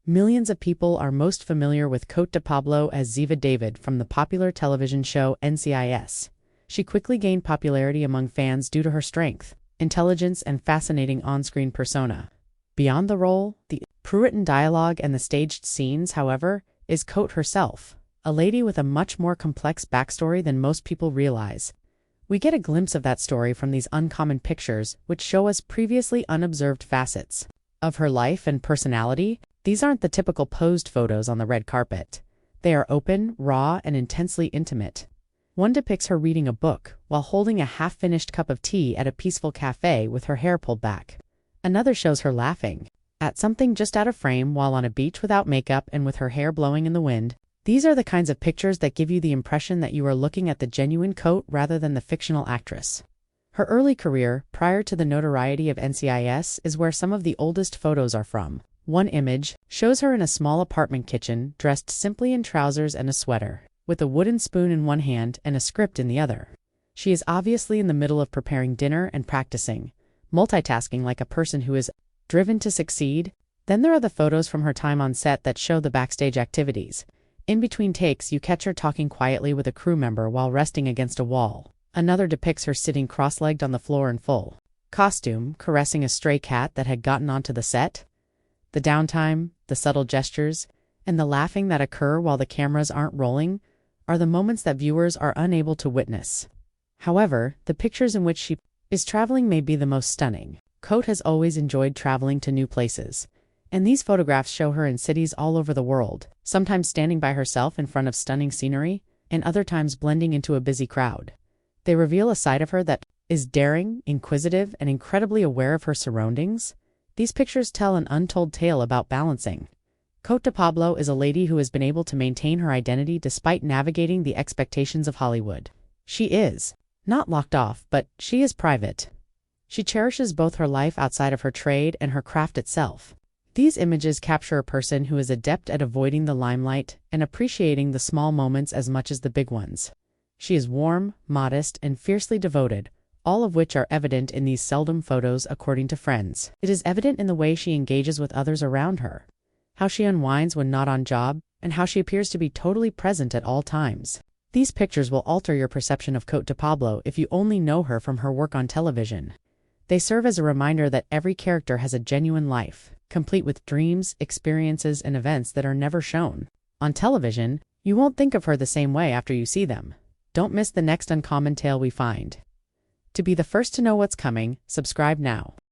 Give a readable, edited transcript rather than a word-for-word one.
Millions of people are most familiar with Cote de Pablo as Ziva David from the popular television show NCIS. She quickly gained popularity among fans due to her strength, intelligence, and fascinating on-screen persona. Beyond the role, the pre-written dialogue and the staged scenes, however, is Cote herself, a lady with a much more complex backstory than most people realize. We get a glimpse of that story from these uncommon pictures, which show us previously unobserved facets of her life and personality. These aren't the typical posed photos on the red carpet. They are open, raw, and intensely intimate. One depicts her reading a book while holding a half-finished cup of tea at a peaceful cafe with her hair pulled back. Another shows her laughing at something just out of frame while on a beach without makeup and with her hair blowing in the wind. These are the kinds of pictures that give you the impression that you are looking at the genuine Cote rather than the fictional actress. Her early career, prior to the notoriety of NCIS, is where some of the oldest photos are from. One image shows her in a small apartment kitchen, dressed simply in trousers and a sweater, with a wooden spoon in one hand and a script in the other. She is obviously in the middle of preparing dinner and practicing, multitasking like a person who is driven to succeed. Then there are the photos from her time on set that show the backstage activities. In between takes, you catch her talking quietly with a crew member while resting against a wall. Another depicts her sitting cross-legged on the floor in full costume, caressing a stray cat that had gotten onto the set. The downtime, the subtle gestures, and the laughing that occur while the cameras aren't rolling are the moments that viewers are unable to witness. However, the pictures in which she is traveling may be the most stunning. Cote has always enjoyed traveling to new places, and these photographs show her in cities all over the world, sometimes standing by herself in front of stunning scenery, and other times blending into a busy crowd. They reveal a side of her that is daring, inquisitive, and incredibly aware of her surroundings. These pictures tell an untold tale about balancing. Cote de Pablo is a lady who has been able to maintain her identity despite navigating the expectations of Hollywood. She is not locked off, but she is private. She cherishes both her life outside of her trade and her craft itself. These images capture a person who is adept at avoiding the limelight and appreciating the small moments as much as the big ones. She is warm, modest, and fiercely devoted, all of which are evident in these seldom photos, according to friends. It is evident in the way she engages with others around her, how she unwinds when not on job, and how she appears to be totally present at all times. These pictures will alter your perception of Cote de Pablo if you only know her from her work on television. They serve as a reminder that every character has a genuine life, complete with dreams, experiences, and events that are never shown on television. You won't think of her the same way after you see them. Don't miss the next uncommon tale we find. To be the first to know what's coming, subscribe now.